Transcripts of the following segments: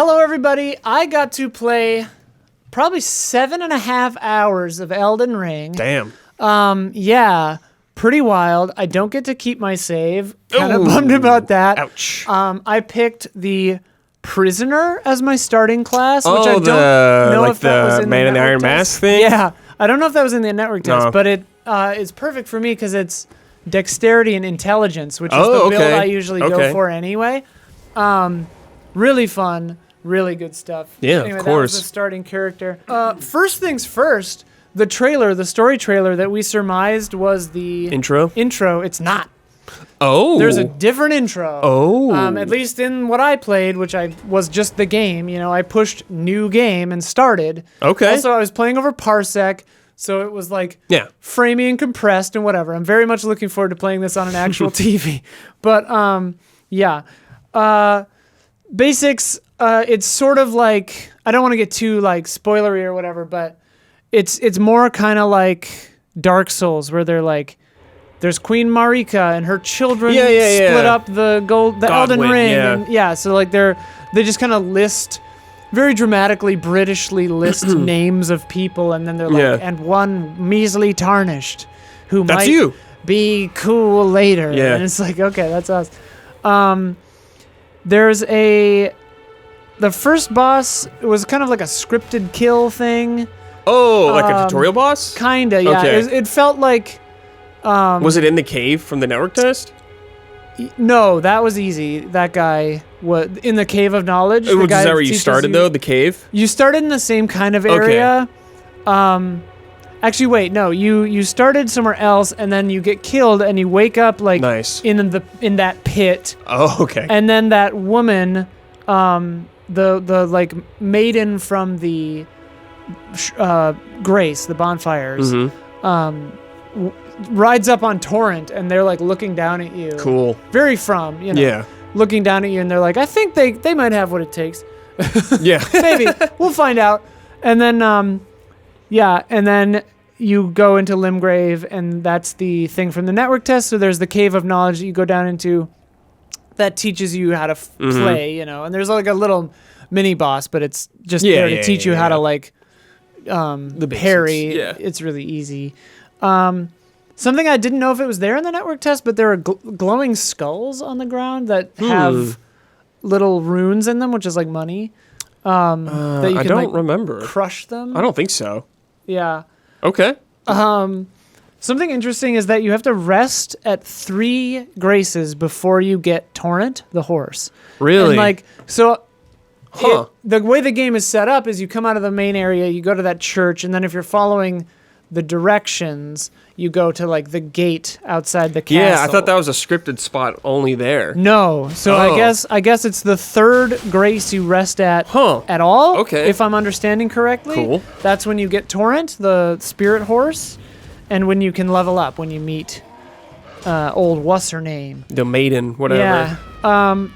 Hello, everybody. I got to play probably 7.5 hours of Elden Ring. Damn. Yeah, pretty wild. I don't get to keep my save. Kind of bummed about that. Ouch. I picked the Prisoner as my starting class, which I don't know like if that was in Man the in the Iron network Mask test. thing? Yeah, I don't know if that was in the network test, No. but it is perfect for me because it's dexterity and intelligence, which is Oh, the build okay. I usually go for anyway. Really fun, really good stuff. Yeah, anyway, of That course. was the starting character. First things first, the story trailer that we surmised was the Intro? It's not. Oh. There's a different intro. Oh. At least in what I played, which was just the game. You know, I pushed new game and started. Okay. Also, I was playing over Parsec, so it was like Yeah. framey and compressed and whatever. I'm very much looking forward to playing this on an actual TV. But yeah. Basics, it's sort of like, I don't want to get too like spoilery or whatever, but it's more kind of like Dark Souls, where they're like, there's Queen Marika and her children split up the Elden Ring. Yeah. And so like they just kind of list, very dramatically Britishly list names of people, and then they're like, and one measly tarnished who That's might you. be cool later. Yeah. And it's like, okay, that's us. There's the first boss was kind of like a scripted kill thing. Oh, like a tutorial boss? Kinda, yeah. Okay. It felt like, Was it in the cave from the network test? no, that was easy. That guy was in the Cave of Knowledge. Is that where you started, though? The cave? You started in the same kind of area. Actually, wait, no. You started somewhere else, and then you get killed, and you wake up like Nice. in that pit. Oh, okay. And then that woman, the like maiden from the Grace, the bonfires, rides up on Torrent, and they're like looking down at you. Cool. Very Yeah. looking down at you, and they're like, I think they might have what it takes. Yeah. Maybe. We'll find out. And then, and then you go into Limgrave, and that's the thing from the network test. So there's the Cave of Knowledge that you go down into that teaches you how to play, and there's like a little mini boss, but it's just there to teach you how to like the parry. Yeah. It's really easy. Something I didn't know if it was there in the network test, but there are glowing skulls on the ground that have little runes in them, which is like money. That you can I don't remember. crush them. I don't think so. Yeah. Okay. Something interesting is that you have to rest at 3 graces before you get Torrent, the horse. Really? And like, so the way the game is set up is you come out of the main area, you go to that church, and then if you're following the directions, you go to like the gate outside the castle. Yeah, I thought that was a scripted spot only there. No, so I guess it's the 3rd grace you rest at at all. Okay. If I'm understanding correctly. Cool. That's when you get Torrent, the spirit horse, and when you can level up when you meet old what's her name. The maiden, whatever. Yeah.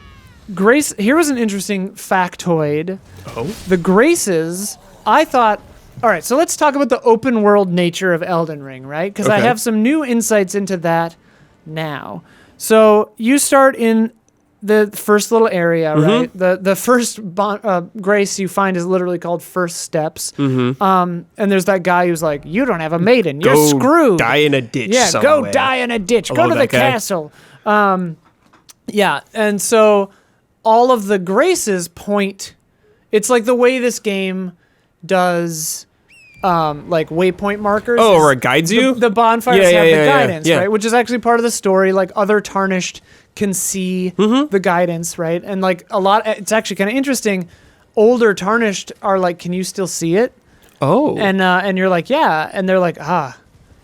Grace. Here was an interesting factoid. Oh. The graces, I thought. All right, so let's talk about the open world nature of Elden Ring, right? Because I have some new insights into that now. So you start in the first little area, right? The first grace you find is literally called First Steps. And there's that guy who's like, you don't have a maiden. You're screwed. Die in a ditch Yeah, somewhere. go die in a ditch. Go love to the that guy. castle. Yeah, and so all of the graces point. It's like the way this game does like waypoint markers. Oh, or it guides you? The bonfires have the guidance, yeah. right? Which is actually part of the story. Like other Tarnished can see the guidance, right? And like a lot, it's actually kind of interesting. Older Tarnished are like, can you still see it? Oh. And you're like, yeah. And they're like,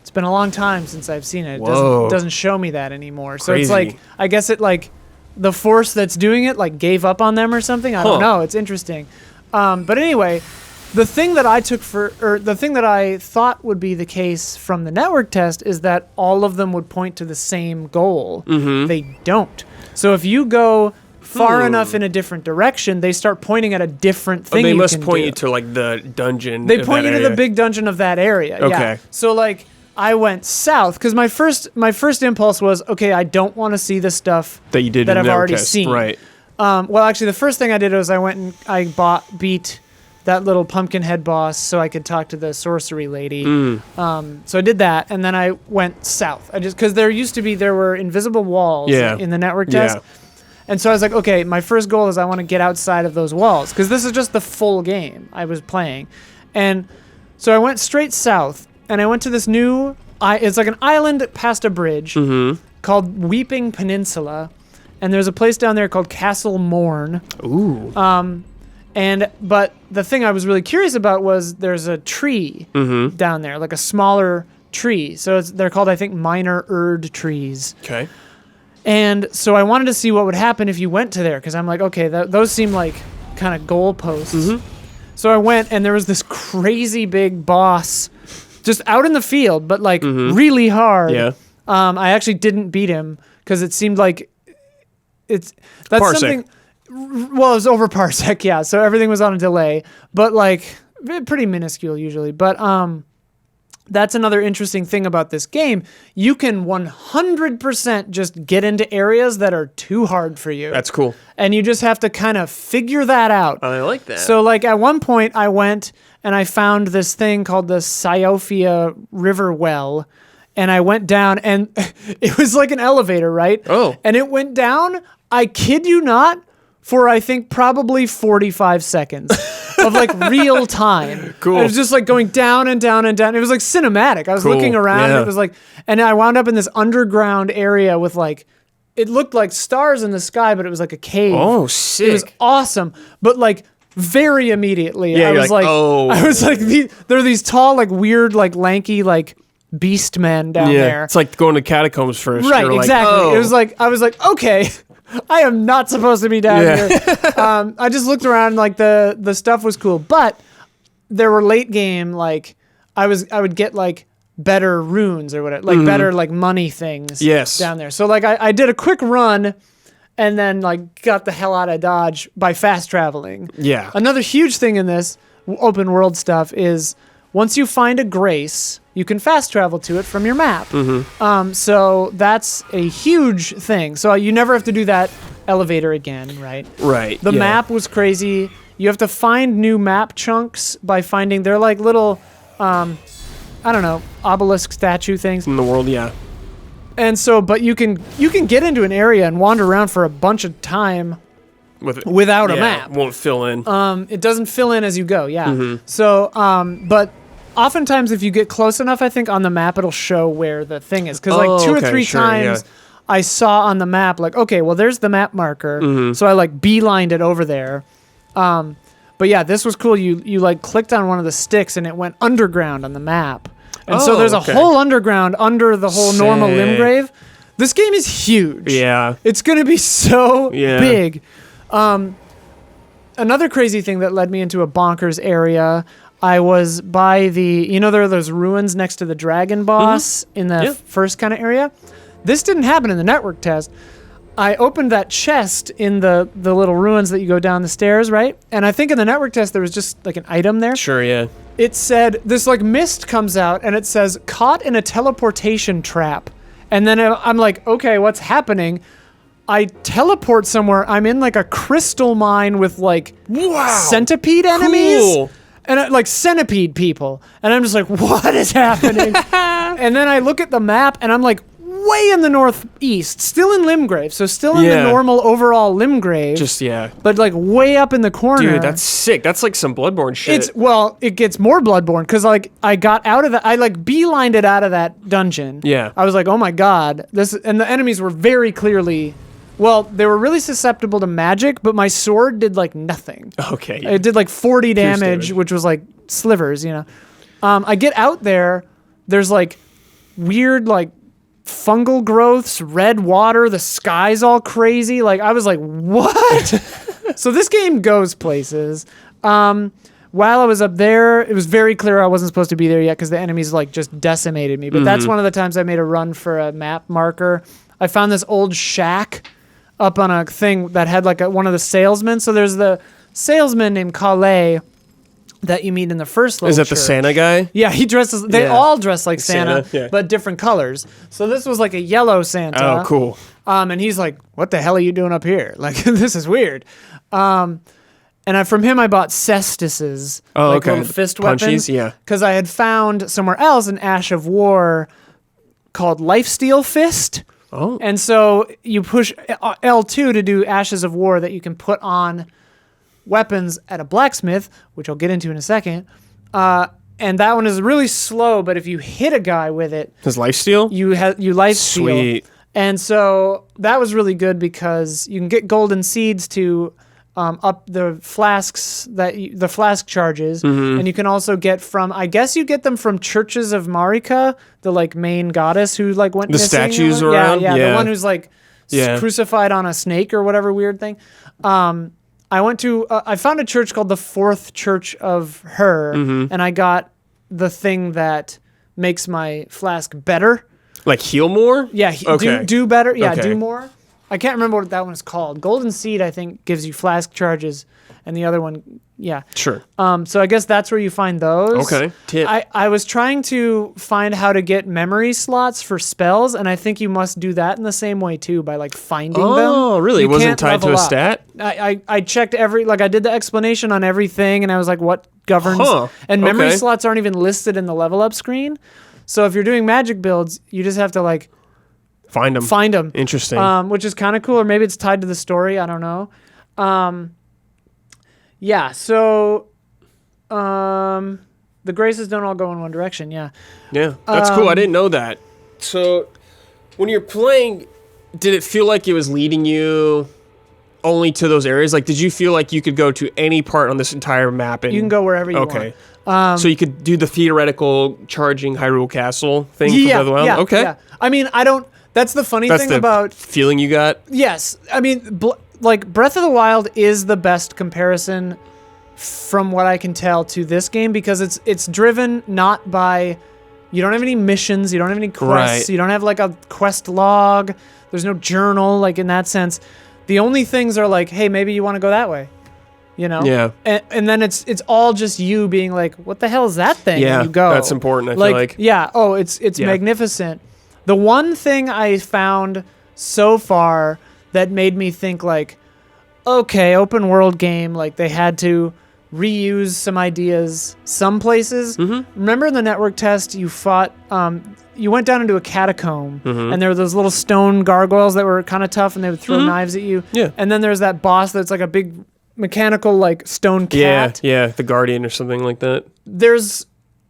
it's been a long time since I've seen it. It doesn't show me that anymore. So Crazy. it's like, I guess it like, the force that's doing it like gave up on them or something. I don't know. It's interesting. But anyway, the thing that I thought would be the case from the network test is that all of them would point to the same goal. They don't. So if you go far enough in a different direction, they start pointing at a different thing. They you must can point do. you to like the dungeon. They point you to the big dungeon of that area. Okay. Yeah. So like I went south because my first impulse was, okay, I don't want to see the stuff that you did that in I've the already test. seen. Right. Well, actually, the first thing I did was I went and I beat that little pumpkin head boss so I could talk to the sorcery lady. So I did that, and then I went south. Because there were invisible walls in the network test. And so I was like, okay, my first goal is I want to get outside of those walls, because this is just the full game I was playing. And so I went straight south, and I went to this new, it's like an island past a bridge called Weeping Peninsula. And there's a place down there called Castle Morn. Ooh. But the thing I was really curious about was there's a tree down there, like a smaller tree. So they're called, I think, minor Erd trees. Okay. And so I wanted to see what would happen if you went to there, because I'm like, okay, those seem like kind of goalposts. So I went, and there was this crazy big boss just out in the field, but like really hard. Yeah. I actually didn't beat him because it seemed like that's Parsec. something. Well, it was over parsec, yeah. So everything was on a delay, but like pretty minuscule usually. But that's another interesting thing about this game. You can 100% just get into areas that are too hard for you. That's cool. And you just have to kind of figure that out. I like that. So like at one point I went and I found this thing called the Sciofia River Well. And I went down, and it was like an elevator, right? Oh. And it went down, I kid you not, for I think probably 45 seconds of like real time. Cool. It was just like going down and down and down. It was like cinematic. I was looking around, and it was like, and I wound up in this underground area with like, it looked like stars in the sky, but it was like a cave. Oh, sick. It was awesome. But like very immediately, I was like, oh. I was like, there are these tall, like weird, like lanky, like beast men down there. It's like going to catacombs first. Right, You're like, exactly. oh. It was like, I was like, okay, I am not supposed to be down here. I just looked around, like the stuff was cool, but there were late game, like I would get like better runes or whatever, like better like money things down there. So like I did a quick run and then like got the hell out of Dodge by fast traveling. Yeah. Another huge thing in this open world stuff is once you find a grace, you can fast travel to it from your map. So that's a huge thing. So you never have to do that elevator again, right? Right. The map was crazy. You have to find new map chunks by finding, they're like little, I don't know, obelisk statue things. In the world, yeah. And so, but you can get into an area and wander around for a bunch of time without a map. It won't fill in. It doesn't fill in as you go, yeah. So, but oftentimes if you get close enough, I think on the map it'll show where the thing is. Because like two or three times I saw on the map, like, okay, well there's the map marker. So I like beelined it over there. But yeah, this was cool. You like clicked on one of the sticks and it went underground on the map. And so there's a whole underground under the whole normal Limgrave. This game is huge. Yeah. It's going to be so big. Another crazy thing that led me into a bonkers area, I was by there are those ruins next to the dragon boss in the first kind of area. This didn't happen in the network test. I opened that chest in the little ruins that you go down the stairs, right? And I think in the network test there was just like an item there. Sure, yeah. It said, this like mist comes out and it says, caught in a teleportation trap. And then I'm like, okay, what's happening? I teleport somewhere. I'm in like a crystal mine with like centipede enemies. Cool. And like centipede people. And I'm just like, what is happening? And then I look at the map and I'm like, way in the northeast, still in Limgrave, so still in the normal overall Limgrave. Just, but like way up in the corner. Dude, that's sick. That's like some Bloodborne shit. It gets more Bloodborne, because like I got out of that, I like beelined it out of that dungeon. Yeah. I was like, oh my god, and the enemies were very clearly, well, they were really susceptible to magic, but my sword did like nothing. Okay. It did like 40 damage, which was like slivers, you know. I get out there, there's like weird like fungal growths, red water, the sky's all crazy. Like I was like, what? So this game goes places. While I was up there, it was very clear I wasn't supposed to be there yet because the enemies like just decimated me. But that's one of the times I made a run for a map marker. I found this old shack up on a thing that had like one of the salesmen. So there's the salesman named Calais that you meet in the first little Is that church. the Santa guy? Yeah, he dresses. They all dress like Santa, Santa, but different colors. So this was like a yellow Santa. Oh, cool. And he's like, "What the hell are you doing up here? Like, this is weird." And from him, I bought cestises, little fist Punchies, weapons. yeah. Because I had found somewhere else an Ash of War called Lifesteal Fist. Oh. And so you push L2 to do Ashes of War that you can put on weapons at a blacksmith, which I'll get into in a second. And that one is really slow, but if you hit a guy with it... His lifesteal? You lifesteal. Sweet. And so that was really good because you can get golden seeds to up the flasks, the flask charges. And you can also get from... I guess you get them from Churches of Marika, the like main goddess who like went missing. The statues around? Yeah, the one who's like crucified on a snake or whatever weird thing. I found a church called the Fourth Church of Her, and I got the thing that makes my flask better. Like heal more? Yeah, do better. Yeah, Okay. do more. I can't remember what that one's called. Golden Seed, I think, gives you flask charges, and the other one, yeah. Sure. So I guess that's where you find those. Okay. Tip. I was trying to find how to get memory slots for spells, and I think you must do that in the same way too, by like finding them. Oh, really? It You wasn't can't tied to level a up. stat? I checked I did the explanation on everything, and I was like, what governs? And memory Okay. slots aren't even listed in the level up screen. So if you're doing magic builds, you just have to like Find them. find them. Interesting. Which is kind of cool, or maybe it's tied to the story. I don't know. Yeah. So, the graces don't all go in one direction. Yeah. Yeah, that's cool. I didn't know that. So, when you're playing, did it feel like it was leading you only to those areas? Like, did you feel like you could go to any part on this entire map? And You can go wherever you Okay. want. So you could do the theoretical charging Hyrule Castle thing from Breath of the Wild? Yeah. Okay. Yeah. I mean, I don't. That's the funny That's thing the about. feeling you got? Yes. I mean, like Breath of the Wild is the best comparison from what I can tell to this game because it's driven not by. You don't have any missions. You don't have any quests. Right. You don't have like a quest log. There's no journal, like in that sense. The only things are like, hey, maybe you want to go that way. You know? Yeah. And then it's all just you being like, what the hell is that thing? Yeah, And you go. that's important, I feel like. Yeah. Oh, it's Yeah. magnificent. The one thing I found so far that made me think like, okay, open world game, like they had to reuse some ideas some places. Remember in the network test you fought you went down into a catacomb and there were those little stone gargoyles that were kind of tough and they would throw knives at you. Yeah. And then there's that boss that's like a big mechanical like stone cat. Yeah, the Guardian or something like that. There's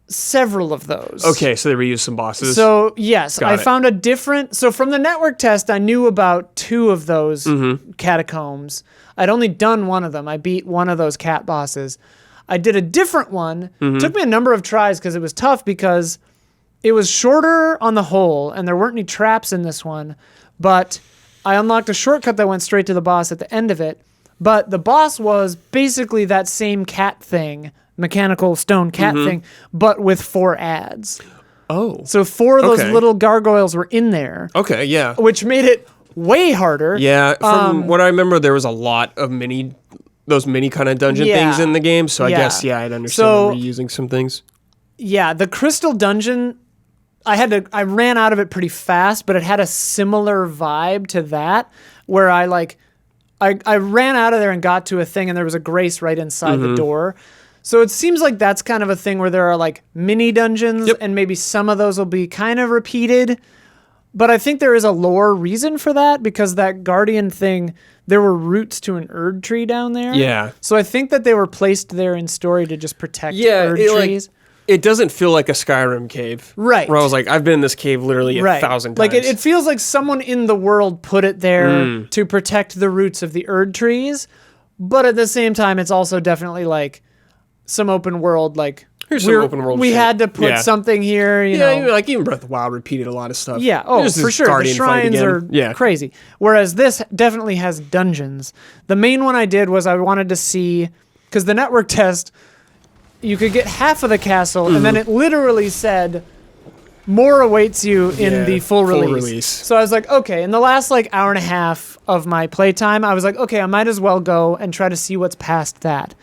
several of those. Okay, so they reused some bosses. So, yes, Got I it. found a different... So, from the network test, I knew about 2 of those catacombs. I'd only done one of them. I beat one of those cat bosses. I did a different one. Took me a number of tries because it was tough because it was shorter on the whole, and there weren't any traps in this one. But I unlocked a shortcut that went straight to the boss at the end of it. But the boss was basically that same cat thing, mechanical stone cat thing, but with 4 ads. Oh. So 4 of those Okay. little gargoyles were in there, Okay, yeah. which made it way harder. Yeah, from what I remember, there was a lot of those mini kind of dungeon Yeah. things in the game. So I Yeah. guess, I'd understand So- them reusing some things. Yeah, the crystal dungeon, I ran out of it pretty fast, but it had a similar vibe to that, where I ran out of there and got to a thing, and there was a grace right inside the door. So it seems like that's kind of a thing where there are like mini dungeons, Yep. and maybe some of those will be kind of repeated. But I think there is a lore reason for that, because that Guardian thing, there were roots to an Erd tree down there. Yeah. So I think that they were placed there in story to just protect Erd trees. It doesn't feel like a Skyrim cave. Right. Where I was like, I've been in this cave literally a 1,000 times. Like it feels like someone in the world put it there to protect the roots of the Erd trees, but at the same time, it's also definitely like some open world. Like Here's some open world we shit. had to put something here. You know, even Breath of the Wild repeated a lot of stuff. yeah. Oh, There's for this sure. The Guardian fight shrines again. are crazy. Whereas this definitely has dungeons. The main one I did was I wanted to see, because the network test, you could get half of the castle, and then it literally said, more awaits you in the full release. So I was like, okay, in the last like hour and a half of my playtime, I was like, okay, I might as well go and try to see what's past that.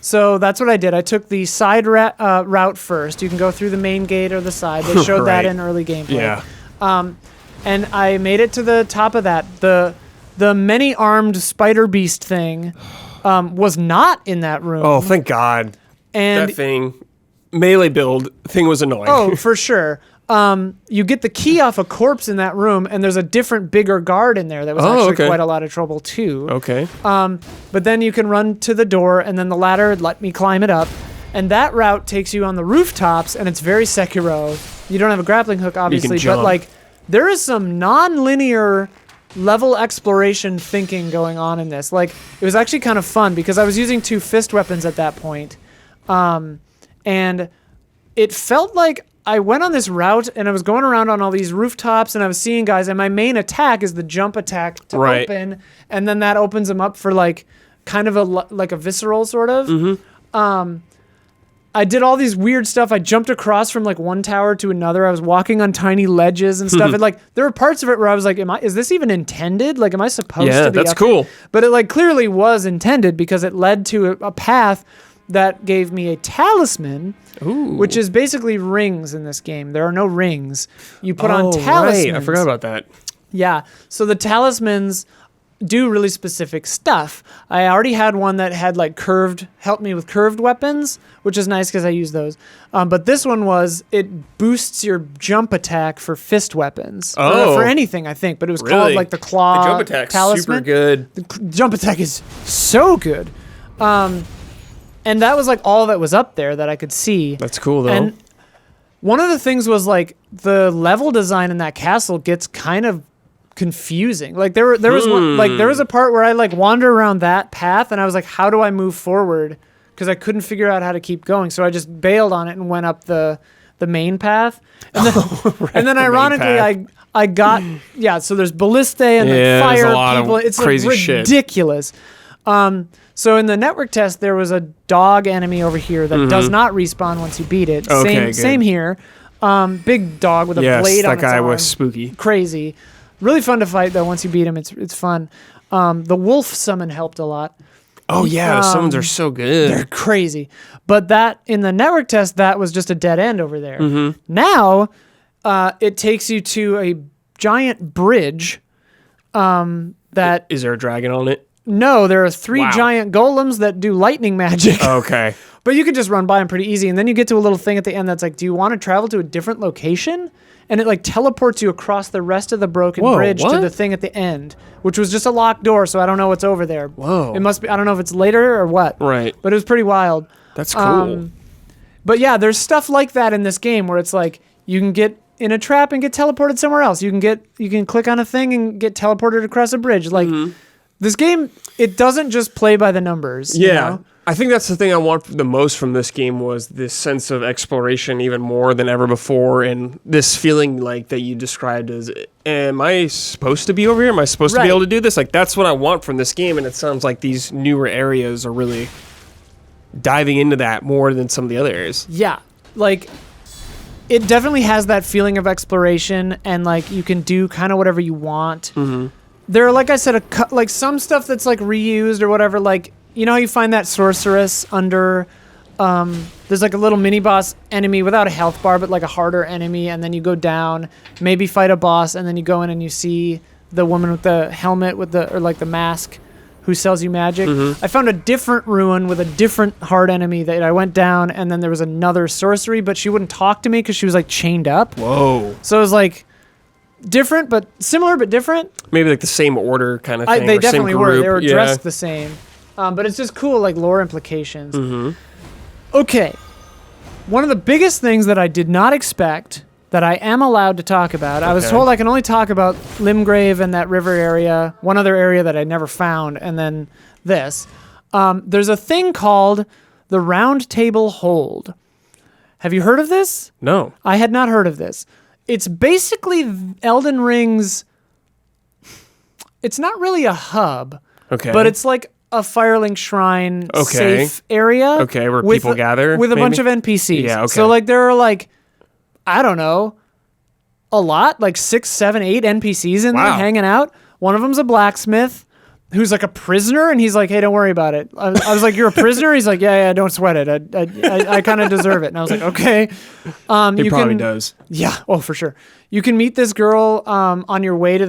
So that's what I did. I took the side route first. You can go through the main gate or the side. They showed that Right. in early gameplay. Yeah. and I made it to the top of that. The many-armed spider beast thing was not in that room. Oh, thank God. And that thing, melee build thing was annoying. Oh, for sure. You get the key off a corpse in that room, and there's a different, bigger guard in there that was actually quite a lot of trouble, too. Okay. But then you can run to the door, and then the ladder let me climb it up. And that route takes you on the rooftops, and it's very Sekiro. You don't have a grappling hook, obviously, but like there is some non-linear level exploration thinking going on in this. Like, it was actually kind of fun because I was using 2 fist weapons at that point. And it felt like I went on this route and I was going around on all these rooftops and I was seeing guys, and my main attack is the jump attack to open, and then that opens them up for like kind of like a visceral sort of. Mm-hmm. I did all these weird stuff. I jumped across from like one tower to another. I was walking on tiny ledges and stuff. And like there were parts of it where I was like, is this even intended? Like, am I supposed to be? Yeah, that's cool. Here? But it like clearly was intended because it led to a path that gave me a talisman, which is basically rings in this game. There are no rings. You put on talismans. Right. I forgot about that. Yeah. So the talismans do really specific stuff. I already had one that had like helped me with curved weapons, which is nice because I use those. But this one it boosts your jump attack for fist weapons. For anything, I think. But it was called like the claw The jump attack's talisman. super good. The jump attack is so good. And that was like all that was up there that I could see. That's cool though. And one of the things was like the level design in that castle gets kind of confusing. Like there was a part where I like wander around that path and I was like, how do I move forward? Because I couldn't figure out how to keep going. So I just bailed on it and went up the main path. And then ironically I got so there's ballistae and like fire there's a lot people. Of it's crazy like ridiculous. So in the network test there was a dog enemy over here that does not respawn once you beat it. Same here. Big dog with a blade on its arm. That guy was spooky. Crazy. Really fun to fight though. Once you beat him, it's fun. The wolf summon helped a lot. Oh yeah, the summons are so good. They're crazy. But that in the network test, that was just a dead end over there. Mm-hmm. Now, it takes you to a giant bridge. That is there a dragon on it? No, there are 3 giant golems that do lightning magic. Okay. But you can just run by them pretty easy, and then you get to a little thing at the end that's like, do you want to travel to a different location? And it like teleports you across the rest of the broken bridge to the thing at the end, which was just a locked door, so I don't know what's over there. Whoa. It must be, I don't know if it's later or what. Right. But it was pretty wild. That's cool. But yeah, there's stuff like that in this game where it's like you can get in a trap and get teleported somewhere else. You can click on a thing and get teleported across a bridge. Like this game, it doesn't just play by the numbers. Yeah. You know? I think that's the thing I want the most from this game was this sense of exploration even more than ever before, and this feeling like that you described as, am I supposed to be over here? Am I supposed to be able to do this? Like, that's what I want from this game, and it sounds like these newer areas are really diving into that more than some of the other areas. Yeah. Like, it definitely has that feeling of exploration, and like you can do kind of whatever you want. Mm-hmm. There are, like I said, like some stuff that's like reused or whatever, like, you know how you find that sorceress under, there's like a little mini boss enemy without a health bar, but like a harder enemy, and then you go down, maybe fight a boss, and then you go in and you see the woman with the helmet or like the mask who sells you magic. Mm-hmm. I found a different ruin with a different hard enemy that I went down, and then there was another sorcery, but she wouldn't talk to me because she was like chained up. Whoa. So it was like different, but similar, but different. Maybe like the same order kind of thing. They definitely were. They were dressed the same. But it's just cool, like lore implications. Mm-hmm. Okay. One of the biggest things that I did not expect that I am allowed to talk about, I was told I can only talk about Limgrave and that river area, one other area that I never found, and then this. There's a thing called the Round Table Hold. Have you heard of this? No. I had not heard of this. It's basically Elden Ring's... It's not really a hub. Okay. But it's like a Firelink Shrine safe area. Okay, where people gather? With a bunch of NPCs. Yeah, okay. So, like, there are, like, I don't know, a lot, like 6, 7, 8 NPCs in there hanging out. One of them's a blacksmith. who's like a prisoner, and he's like, hey, don't worry about it. I was like, you're a prisoner? He's like, yeah, don't sweat it. I kind of deserve it. And I was like, okay. He probably does. Yeah, oh, for sure. You can meet this girl on your way to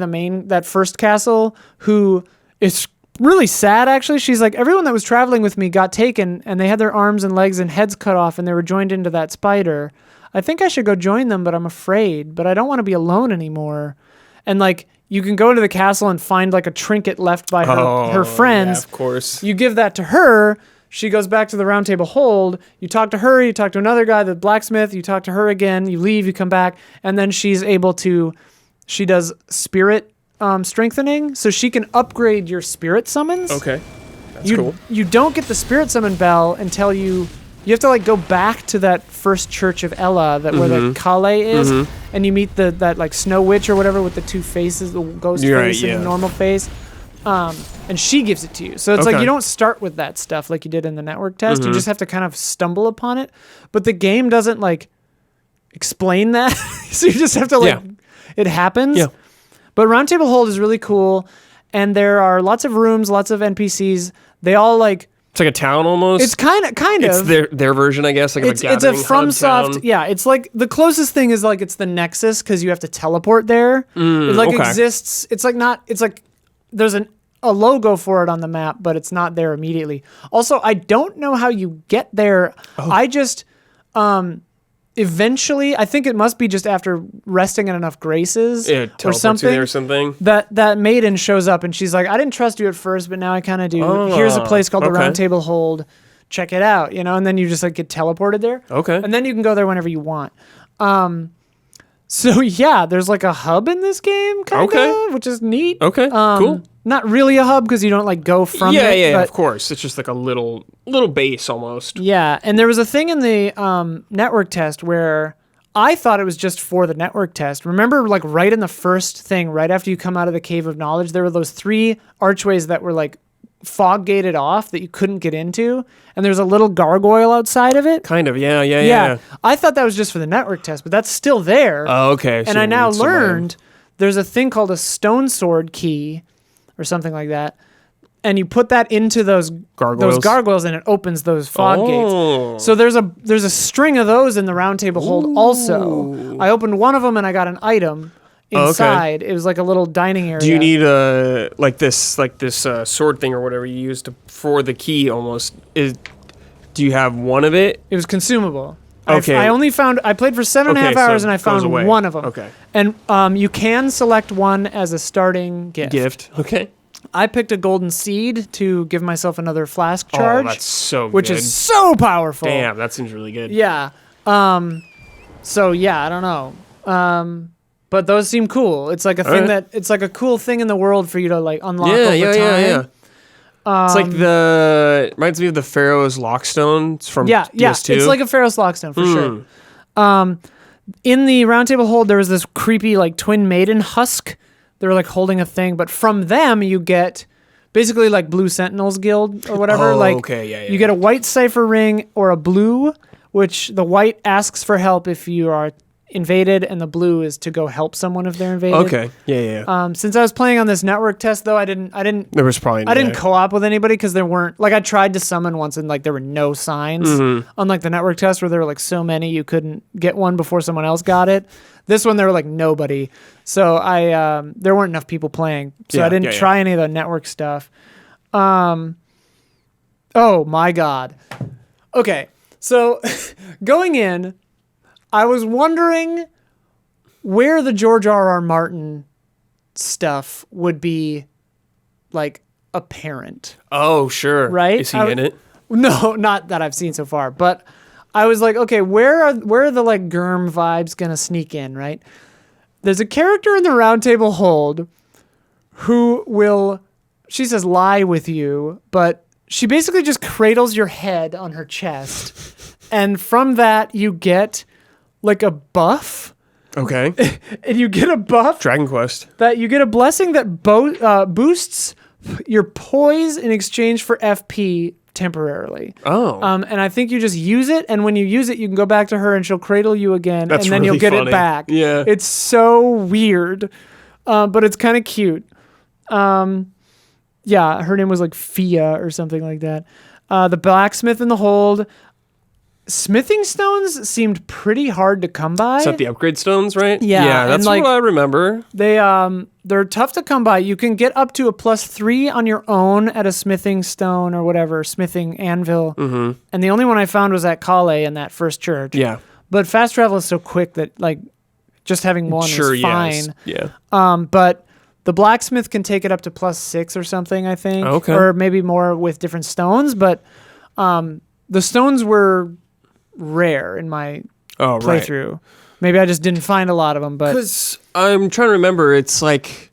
that first castle, who is really sad, actually. She's like, everyone that was traveling with me got taken, and they had their arms and legs and heads cut off, and they were joined into that spider. I think I should go join them, but I'm afraid. But I don't want to be alone anymore. And like, you can go into the castle and find like a trinket left by her friends. Yeah, of course. You give that to her. She goes back to the round table hold. You talk to her. You talk to another guy, the blacksmith. You talk to her again. You leave. You come back. And then she does spirit strengthening. So she can upgrade your spirit summons. Okay. That's cool. You don't get the spirit summon bell until you have to like go back to that first church of Ella where the Kale is, and you meet that like snow witch or whatever with the two faces, the ghost face and the normal face, and she gives it to you. So it's like you don't start with that stuff like you did in the network test. You just have to kind of stumble upon it, but the game doesn't like explain that, so you just have to it happens. Yeah. But Round Table Hold is really cool, and there are lots of rooms, lots of NPCs. They all like. It's like a town almost. It's kind of. It's their version, I guess. Like it's a FromSoft. Yeah, it's like the closest thing is like it's the Nexus because you have to teleport there. It like exists. It's like not. It's like there's a logo for it on the map, but it's not there immediately. Also, I don't know how you get there. I just eventually, I think it must be just after resting in enough graces or something. That maiden shows up and she's like, I didn't trust you at first, but now I kind of do. Here's a place called the Round Table Hold. Check it out, and then you just like get teleported there. Okay. And then you can go there whenever you want. So yeah, there's like a hub in this game, kind of, which is neat. Okay, cool. Not really a hub because you don't like go from it. Yeah, of course. It's just like a little base almost. Yeah, and there was a thing in the network test where I thought it was just for the network test. Remember, like right in the first thing, right after you come out of the Cave of Knowledge, there were those 3 archways that were like fog gated off that you couldn't get into, and there's a little gargoyle outside of it. Kind of, yeah. I thought that was just for the network test, but that's still there. Oh, okay. And I now learned there's a thing called a stone sword key or something like that, and you put that into those gargoyles and it opens those fog gates. So there's a string of those in the Round Table Hold also. I opened one of them and I got an item inside. It was like a little dining area. Do you need this sword thing or whatever you used for the key almost? Do you have one of it? It was consumable. Okay. I played for 7.5 hours and I found one of them. Okay. And you can select one as a starting gift. Okay. I picked a golden seed to give myself another flask charge. Oh, that's so good. Which is so powerful. Damn, that seems really good. Yeah. So yeah, I don't know. But those seem cool. It's like a thing it's like a cool thing in the world for you to like unlock over time. Yeah. It's like reminds me of the Pharaoh's Lockstone from PS2. Yeah, it's like a Pharaoh's Lockstone for sure. In the Round Table Hold, there was this creepy like twin maiden husk. They were like holding a thing, but from them you get basically like Blue Sentinels Guild or whatever. You get a white cipher ring or a blue, which the white asks for help if you are invaded, and the blue is to go help someone if they're invaded. Okay. Yeah. Since I was playing on this network test though, I didn't co-op with anybody because there weren't like I tried to summon once and like there were no signs. Unlike the network test where there were like so many you couldn't get one before someone else got it. This one there were like nobody. So there weren't enough people playing. So I didn't try any of the network stuff. Oh my god. Okay. So going in, I was wondering where the George R.R. Martin stuff would be, like, apparent. Oh, sure. Right? Is he in it? No, not that I've seen so far. But I was like, okay, where are the, like, Gurm vibes going to sneak in, right? There's a character in the Round Table Hold who will, she says, lie with you, but she basically just cradles your head on her chest. And from that, you get like a buff. Okay. And you get a buff. Dragon Quest. That you get a blessing that boosts your poise in exchange for FP temporarily. Oh. And I think you just use it, and when you use it, you can go back to her and she'll cradle you again, and then really you'll get it back. Yeah. It's so weird, but it's kind of cute. Yeah, her name was like Fia or something like that. The blacksmith in the hold. Smithing stones seemed pretty hard to come by. Is that the upgrade stones, right? Yeah, Yeah, that's and, like, what I remember. They're tough to come by. You can get up to a +3 on your own at a smithing stone or whatever, smithing anvil. Mm-hmm. And the only one I found was at Calais in that first church. Yeah. But fast travel is so quick that like just having one is fine. Yeah. But the blacksmith can take it up to +6 or something, I think. Okay. Or maybe more with different stones. But the stones were rare in my playthrough. Right. Maybe I just didn't find a lot of them. But because I'm trying to remember, it's like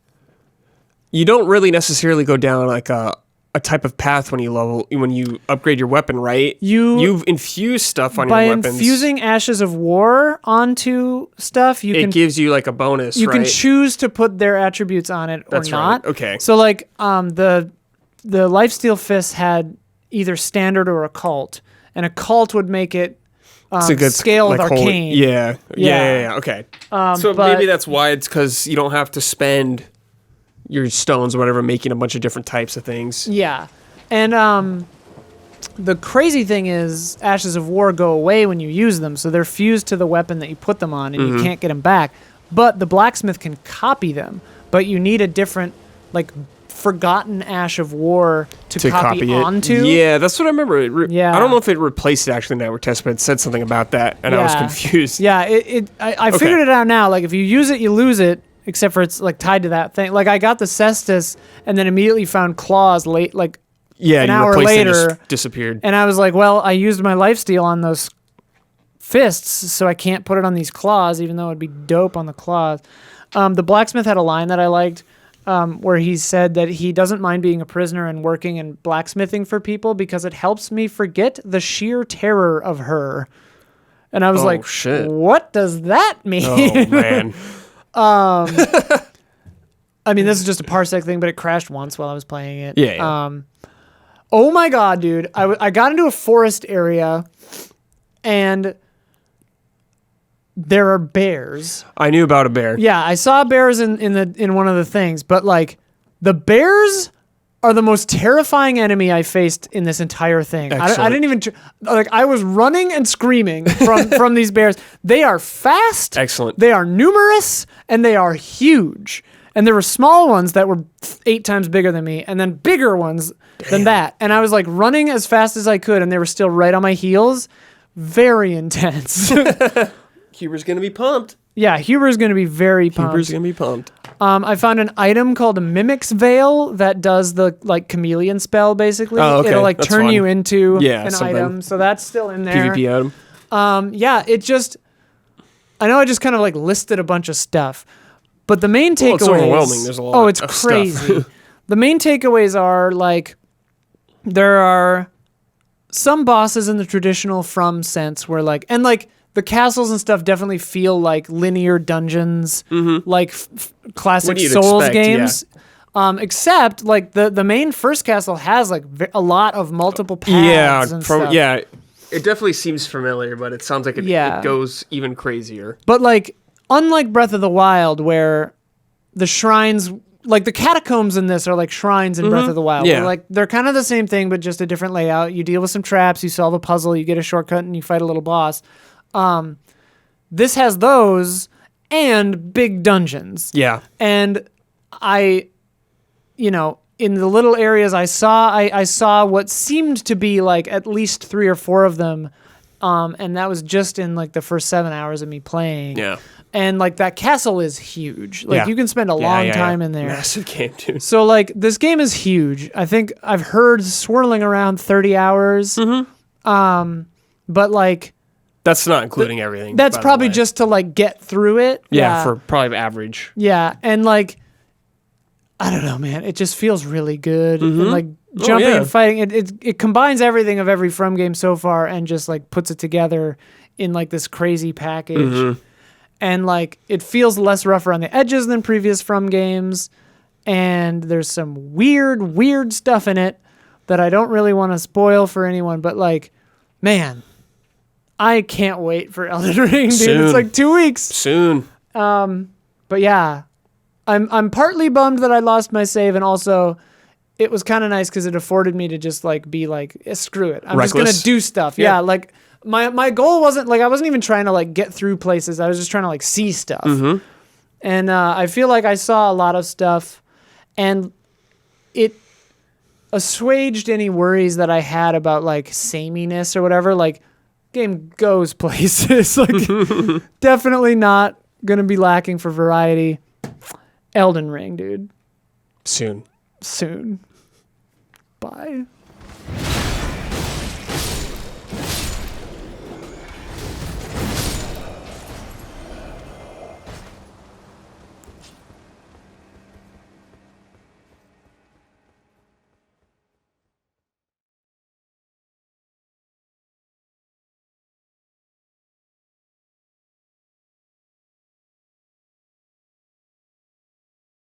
you don't really necessarily go down like a type of path when you upgrade your weapon, right? You infuse stuff on your weapons. By infusing Ashes of War onto stuff, it gives you like a bonus. You can choose to put their attributes on it or not. Right. Okay. So like the Lifesteal Fist had either standard or occult, and occult would make it scale with arcane. Yeah. Okay. So maybe that's why it's because you don't have to spend your stones or whatever making a bunch of different types of things. Yeah. And the crazy thing is Ashes of War go away when you use them, so they're fused to the weapon that you put them on, and you can't get them back. But the blacksmith can copy them, but you need a different, like, forgotten Ash of War to copy onto. Yeah, that's what I remember. Yeah. I don't know if it replaced it actually in Network Test, but it said something about that, and I was confused. Yeah, I figured it out now. Like, if you use it, you lose it, except for it's, like, tied to that thing. Like, I got the Cestus and then immediately found Claws an hour later. Just disappeared. And I was like, well, I used my lifesteal on those fists, so I can't put it on these claws, even though it'd be dope on the claws. The blacksmith had a line that I liked, where he said that he doesn't mind being a prisoner and working and blacksmithing for people because it helps me forget the sheer terror of her. And I was like, shit. What does that mean? Oh, man. I mean, this is just a parsec thing, but it crashed once while I was playing it. Yeah. Oh my God, dude. I got into a forest area and there are bears. I knew about a bear. Yeah, I saw bears in one of the things, but like the bears are the most terrifying enemy I faced in this entire thing. I didn't even I was running and screaming from these bears. They are fast. Excellent. They are numerous and they are huge. And there were small ones that were 8 times bigger than me, and then bigger ones than that. And I was like running as fast as I could, and they were still right on my heels. Very intense. Huber's gonna be pumped. Yeah, Huber's gonna be very pumped. Huber's gonna be pumped. I found an item called a Mimic's Veil that does the like chameleon spell, basically. Oh, okay. It'll like That's turn fun. you into an something. item. So that's still in there. PvP item. Yeah, I know I just kind of like listed a bunch of stuff. But the main takeaways... it's overwhelming. There's a lot Oh, it's of crazy. stuff. The main takeaways are, like, there are some bosses in the traditional From sense where, like... And, like, the castles and stuff definitely feel like linear dungeons, like classic Souls games. Yeah. Except, like, the main first castle has, like, a lot of multiple paths and stuff. Yeah, it definitely seems familiar, but it sounds like it goes even crazier. But, like... Unlike Breath of the Wild, where the shrines, like the catacombs in this are like shrines in Breath of the Wild. Yeah. Like they're kind of the same thing, but just a different layout. You deal with some traps, you solve a puzzle, you get a shortcut, and you fight a little boss. This has those and big dungeons. Yeah. And in the little areas I saw what seemed to be like at least 3 or 4 of them. And that was just in like the first 7 hours of me playing. Yeah. And like that castle is huge. Like you can spend a long time in there. Massive game, dude. So like this game is huge. I think I've heard swirling around 30 hours. But like that's not including everything. That's probably just to like get through it. Yeah, for probably average. Yeah, and like I don't know, man. It just feels really good. And like jumping and fighting, it combines everything of every From game so far and just like puts it together in like this crazy package. And like it feels less rough around the edges than previous From games. And there's some weird stuff in it that I don't really want to spoil for anyone. But like, man, I can't wait for Elden Ring, dude. Soon. It's like 2 weeks. Soon. But yeah, I'm partly bummed that I lost my save, and also it was kind of nice because it afforded me to just like be like, screw it, I'm just Reckless. gonna do stuff. Yeah, like my goal wasn't like I wasn't even trying to like get through places. I was just trying to like see stuff. Mm-hmm. And I feel like I saw a lot of stuff, and it assuaged any worries that I had about like sameness or whatever. Like, game goes places. Like, definitely not gonna be lacking for variety. Elden Ring, dude. Soon. Bye.